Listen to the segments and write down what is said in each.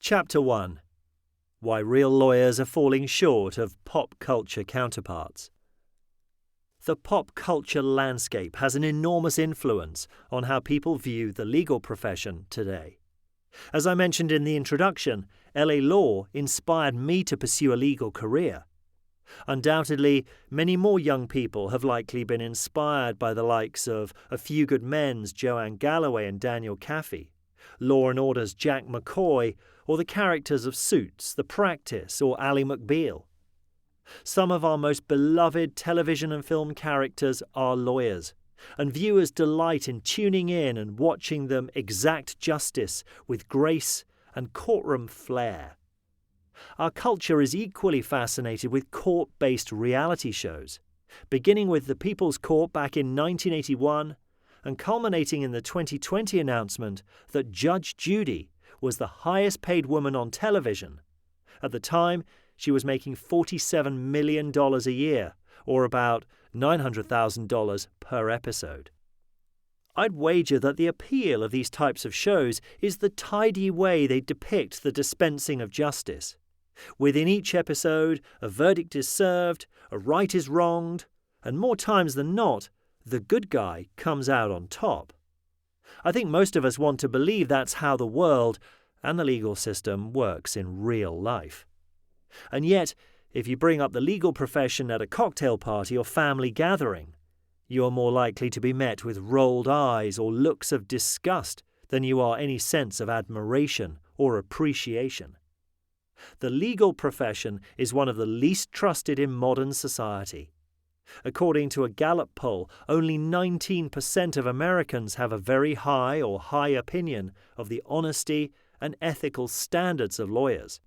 Chapter 1. Why Real Lawyers Are Falling Short of Pop Culture Counterparts. The pop culture landscape has an enormous influence on how people view the legal profession today. As I mentioned in the introduction, LA law inspired me to pursue a legal career. Undoubtedly, many more young people have likely been inspired by the likes of A Few Good Men's Joanne Galloway and Daniel Caffey, Law & Order's Jack McCoy, or the characters of Suits, The Practice, or Ally McBeal. Some of our most beloved television and film characters are lawyers, and viewers delight in tuning in and watching them exact justice with grace and courtroom flair. Our culture is equally fascinated with court-based reality shows, beginning with The People's Court back in 1981 and culminating in the 2020 announcement that Judge Judy was the highest-paid woman on television. At the time, she was making $47 million a year, or about $900,000 per episode. I'd wager that the appeal of these types of shows is the tidy way they depict the dispensing of justice. Within each episode, a verdict is served, a right is wronged, and more times than not, the good guy comes out on top. I think most of us want to believe that's how the world and the legal system works in real life. And yet, if you bring up the legal profession at a cocktail party or family gathering, you are more likely to be met with rolled eyes or looks of disgust than you are any sense of admiration or appreciation. The legal profession is one of the least trusted in modern society. According to a Gallup poll, only 19% of Americans have a very high or high opinion of the honesty and ethical standards of lawyers.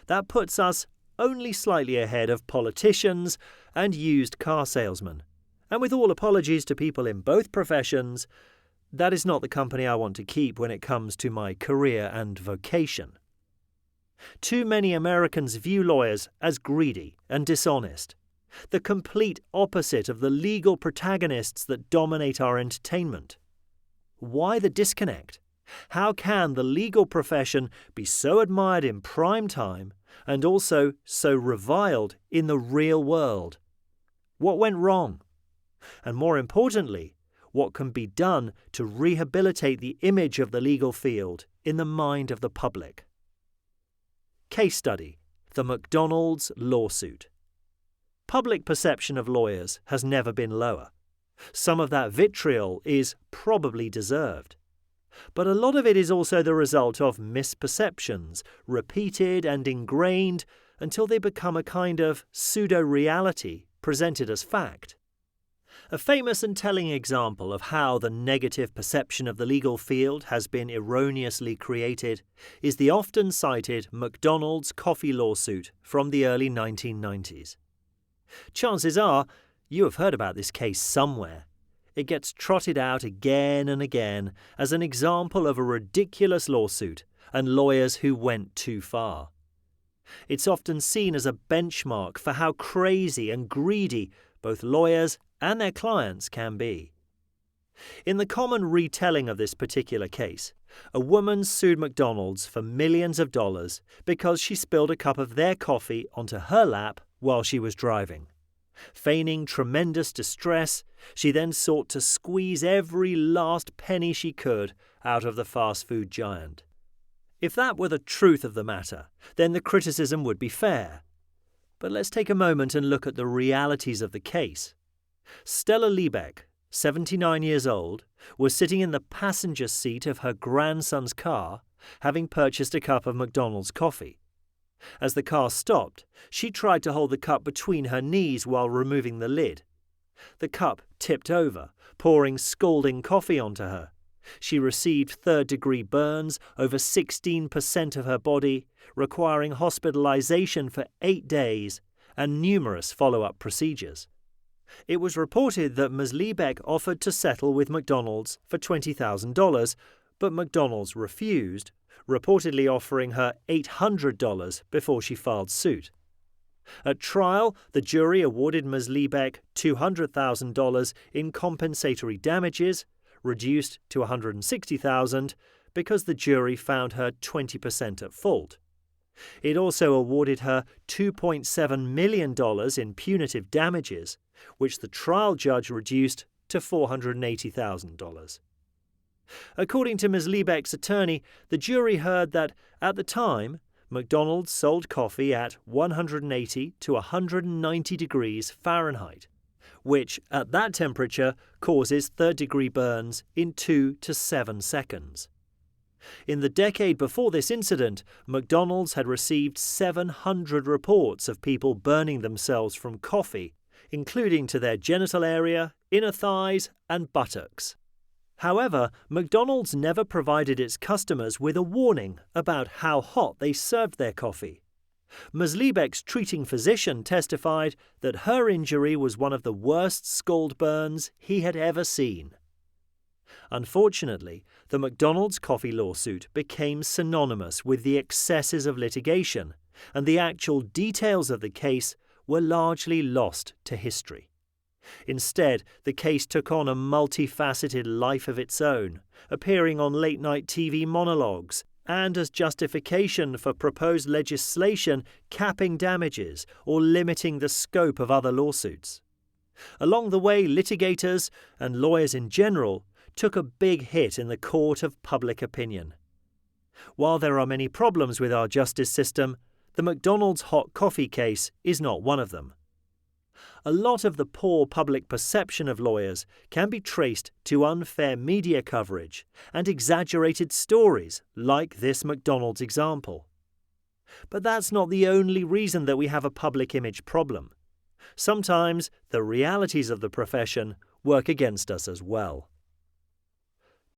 That puts us only slightly ahead of politicians and used car salesmen. And with all apologies to people in both professions, that is not the company I want to keep when it comes to my career and vocation. Too many Americans view lawyers as greedy and dishonest, the complete opposite of the legal protagonists that dominate our entertainment. Why the disconnect? How can the legal profession be so admired in prime time and also so reviled in the real world? What went wrong? And more importantly, what can be done to rehabilitate the image of the legal field in the mind of the public? Case study: the McDonald's lawsuit. Public perception of lawyers has never been lower. Some of that vitriol is probably deserved. But a lot of it is also the result of misperceptions, repeated and ingrained until they become a kind of pseudo-reality presented as fact. A famous and telling example of how the negative perception of the legal field has been erroneously created is the often cited McDonald's coffee lawsuit from the early 1990s. Chances are you have heard about this case somewhere. It gets trotted out again and again as an example of a ridiculous lawsuit and lawyers who went too far. It's often seen as a benchmark for how crazy and greedy both lawyers and their clients can be. In the common retelling of this particular case, a woman sued McDonald's for millions of dollars because she spilled a cup of their coffee onto her lap while she was driving. Feigning tremendous distress, she then sought to squeeze every last penny she could out of the fast food giant. If that were the truth of the matter, then the criticism would be fair. But let's take a moment and look at the realities of the case. Stella Liebeck, 79 years old, was sitting in the passenger seat of her grandson's car, having purchased a cup of McDonald's coffee. As the car stopped, she tried to hold the cup between her knees while removing the lid. The cup tipped over, pouring scalding coffee onto her. She received third-degree burns over 16% of her body, requiring hospitalization for 8 days and numerous follow-up procedures. It was reported that Ms. Liebeck offered to settle with McDonald's for $20,000, but McDonald's refused, reportedly offering her $800 before she filed suit. At trial, the jury awarded Ms. Liebeck $200,000 in compensatory damages, reduced to $160,000, because the jury found her 20% at fault. It also awarded her $2.7 million in punitive damages, which the trial judge reduced to $480,000. According to Ms. Liebeck's attorney, the jury heard that, at the time, McDonald's sold coffee at 180 to 190 degrees Fahrenheit, which, at that temperature, causes third-degree burns in 2 to 7 seconds. In the decade before this incident, McDonald's had received 700 reports of people burning themselves from coffee, including to their genital area, inner thighs, and buttocks. However, McDonald's never provided its customers with a warning about how hot they served their coffee. Ms. Liebeck's treating physician testified that her injury was one of the worst scald burns he had ever seen. Unfortunately, the McDonald's coffee lawsuit became synonymous with the excesses of litigation, and the actual details of the case were largely lost to history. Instead, the case took on a multifaceted life of its own, appearing on late-night TV monologues and as justification for proposed legislation capping damages or limiting the scope of other lawsuits. Along the way, litigators, and lawyers in general, took a big hit in the court of public opinion. While there are many problems with our justice system, the McDonald's hot coffee case is not one of them. A lot of the poor public perception of lawyers can be traced to unfair media coverage and exaggerated stories like this McDonald's example. But that's not the only reason that we have a public image problem. Sometimes the realities of the profession work against us as well.